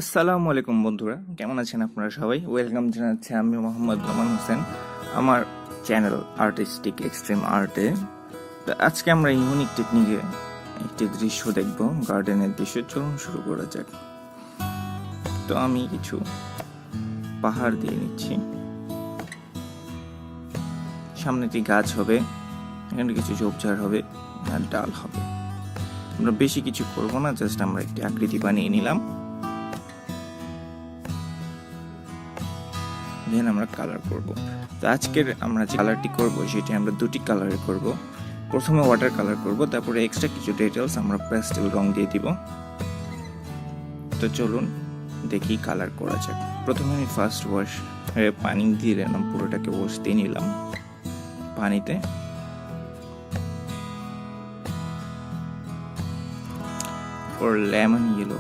আসসালামু আলাইকুম বন্ধুরা, কেমন আছেন আপনারা সবাই? ওয়েলকাম জানাচ্ছি আমি মোহাম্মদ নোমান হোসেন আমার চ্যানেল আর্টিস্টিক এক্সট্রিম আর্টে। তো আজকে আমরা ইউনিক টেকনিকে একটি দৃশ্য দেখব, গার্ডেনের দৃশ্য। চলুন শুরু করা যাক। তো আমি কিছু পাহাড় দিয়ে নিচ্ছি, সামনে একটি গাছ হবে, এখানে কিছু ঝোপঝাড় হবে আর ডাল হবে। আমরা বেশি কিছু করব না, জাস্ট আমরা একটি আকৃতি বানিয়ে নিলাম। দেন আমরা কালার করব। তো আজকের আমরা যে কালারটি করব সেটি আমরা দুটি কালারে করব। প্রথমে ওয়াটার কালার করব, তারপরে এক্সট্রা কিছু ডিটেলস আমরা প্যাস্টেল রং দিয়ে দিব। তো চলুন দেখি কালার করা যাক। প্রথমে আমি ফার্স্ট ওয়াশ পানি দিয়ে নিলাম, পুরোটাকে ওয়াশ দিয়ে নিলাম পানিতে। ওর লেমন ইয়েলো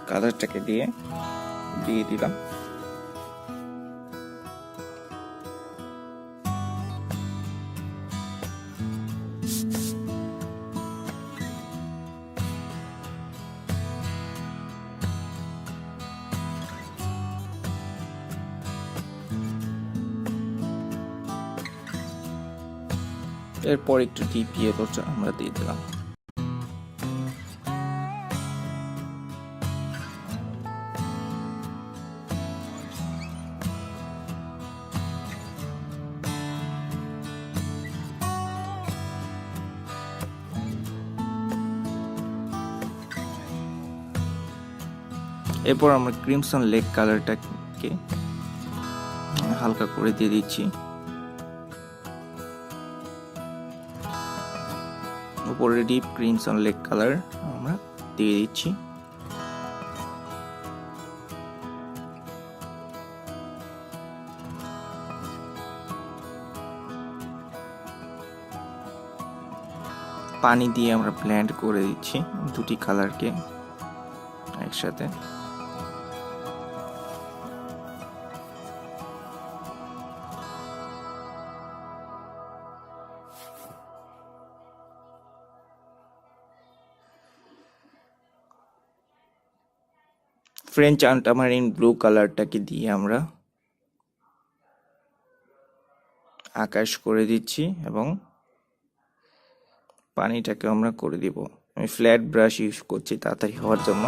কালারটাকে দিয়ে দিলাম। এরপর একটু ডিপ ইয়েলোটা আমরা দিয়ে দিলাম। এরপর আমরা ক্রিমসন লেক কালারটাকে হালকা করে দিয়ে দিচ্ছি। উপরে ডিপ ক্রিমসন লেক কালার আমরা দিয়ে দিচ্ছি। পানি দিয়ে আমরা ব্লেন্ড করে দিচ্ছি দুটি কালারকে একসাথে। ফ্রেঞ্চ আল্ট্রামারিন ব্লু কালারটাকে দিয়ে আমরা আকাশ করে দিচ্ছি এবং পানিটাকে আমরা করে দিব। আমি ফ্ল্যাট ব্রাশ ইউজ করছি তাড়াতাড়ি হওয়ার জন্য।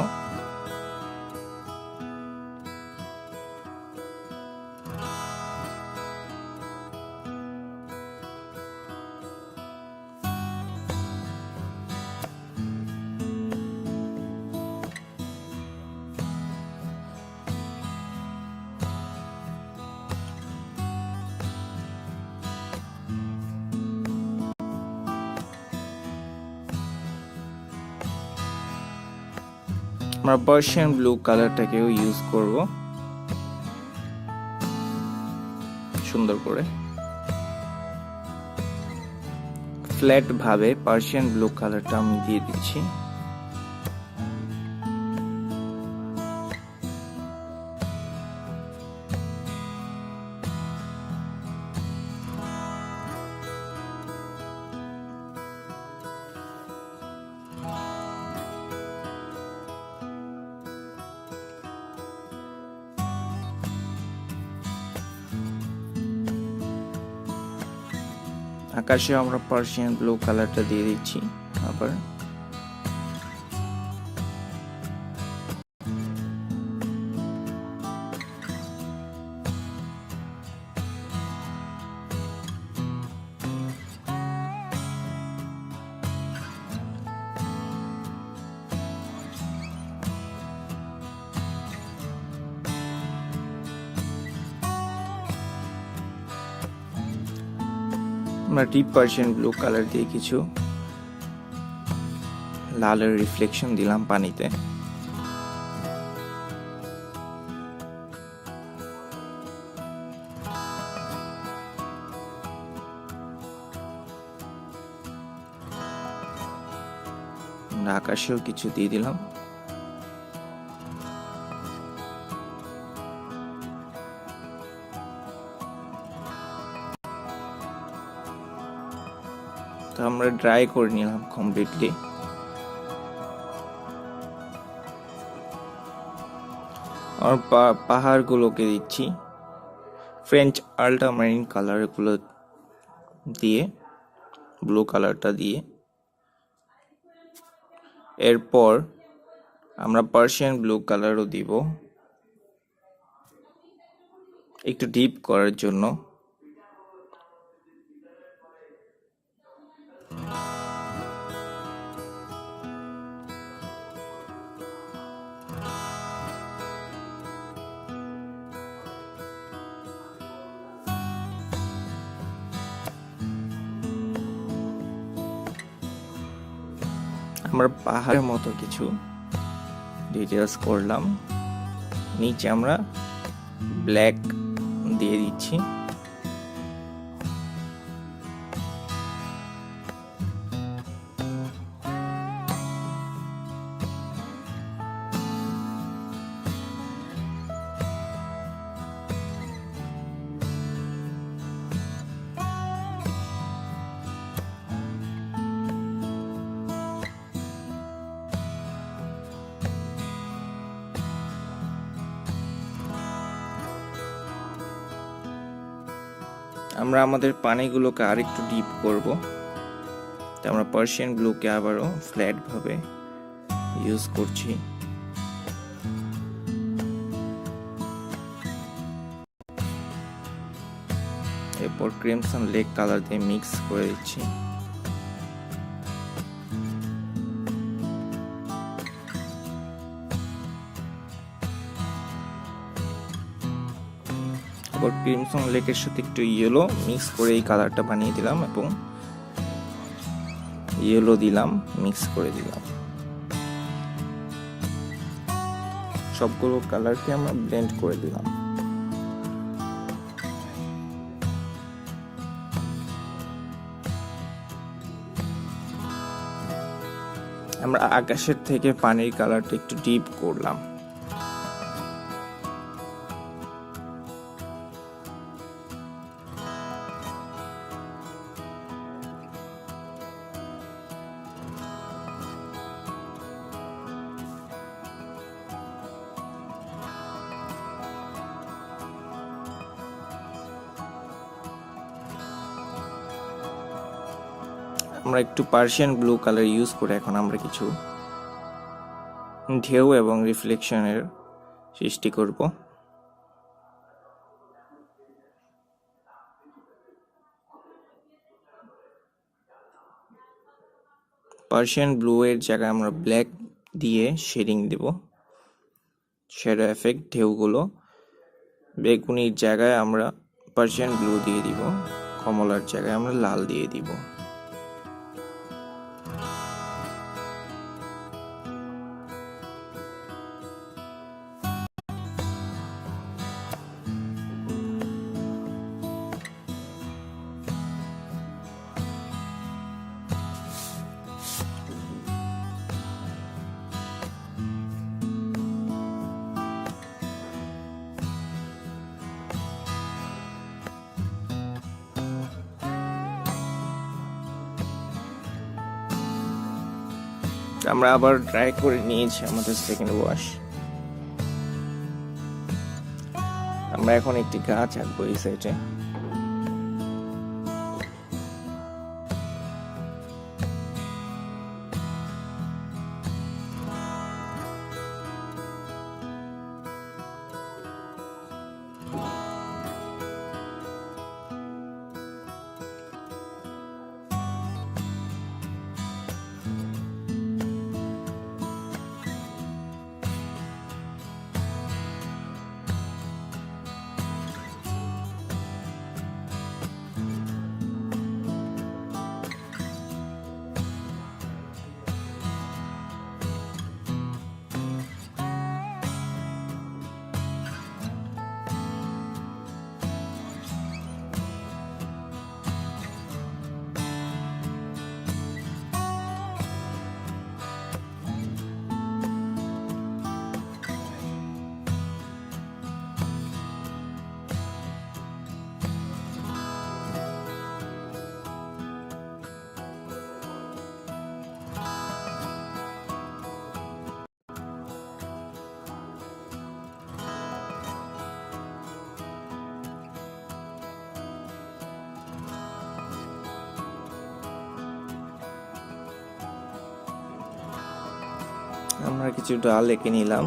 আমরা পার্সিয়ান ব্লু কালারটাকেও ইউজ করব সুন্দর করে। ফ্ল্যাট ভাবে পার্সিয়ান ব্লু কালারটা আমি দিয়ে দিচ্ছি। আকাশে আমরা পার্সিয়ান ব্লু কালারটা দিয়ে দিচ্ছি। আবার আমরা ডিপ পার্সিয়ান ব্লু কালার দিয়ে কিছু লালের রিফ্লেকশন দিলাম পানিতে। আমরা আকাশেও কিছু দিয়ে দিলাম। তো আমরা ড্রাই করে নিলাম কমপ্লিটলি। আর পাহাড়গুলোকে দিচ্ছি ফ্রেঞ্চ আল্ট্রামারিন কালারগুলো দিয়ে, ব্লু কালারটা দিয়ে। এরপর আমরা পার্সিয়ান ব্লু কালারও দিব একটু ডিপ করার জন্য। আমরা পাহাড়ের মতো কিছু ডিটেলস করলাম, নিচে আমরা ব্ল্যাক দিয়ে দিচ্ছি। আমরা আমাদের পানিগুলোকে আরেকটু ডিপ করব, তাই আমরা পার্সিয়ান ব্লুকে আবারও ফ্ল্যাট ভাবে ইউজ করছি। এরপর ক্রিমসন লেক কালার দিয়ে মিক্স করে দিচ্ছি। এরপর ক্রিমসন লেকের সাথে একটু ইয়েলো মিক্স করে এই কালারটা বানিয়ে দিলাম এবং ইয়েলো দিলাম, মিক্স করে দিলাম। সবগুলো কালারকে আমরা ব্লেন্ড করে দিলাম। আমরা আকাশের থেকে পানির কালারটা একটু ডিপ করলাম। আমরা একটু পার্সিয়ান ব্লু কালার ইউজ করে এখন আমরা কিছু ঢেউ এবং রিফ্লেকশনের সৃষ্টি করব। পার্সিয়ান ব্লু এর জায়গায় আমরা ব্ল্যাক দিয়ে শেডিং দেব, শ্যাডো এফেক্ট ঢেউগুলো। বেগুনির জায়গায় আমরা পার্সিয়ান ব্লু দিয়ে দিব, কমলার জায়গায় আমরা লাল দিয়ে দিব। আমরা আবার ড্রাই করে নিয়েছি আমাদের সেকেন্ড ওয়াশ। আমরা এখন একটি গাছ আঁকবো এই সাইডে। আমরা কিছু ডাল এঁকে নিলাম।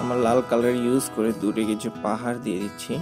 আমরা লাল কালার ইউজ করে দূরে কিছু পাহাড় দিয়ে দিচ্ছি।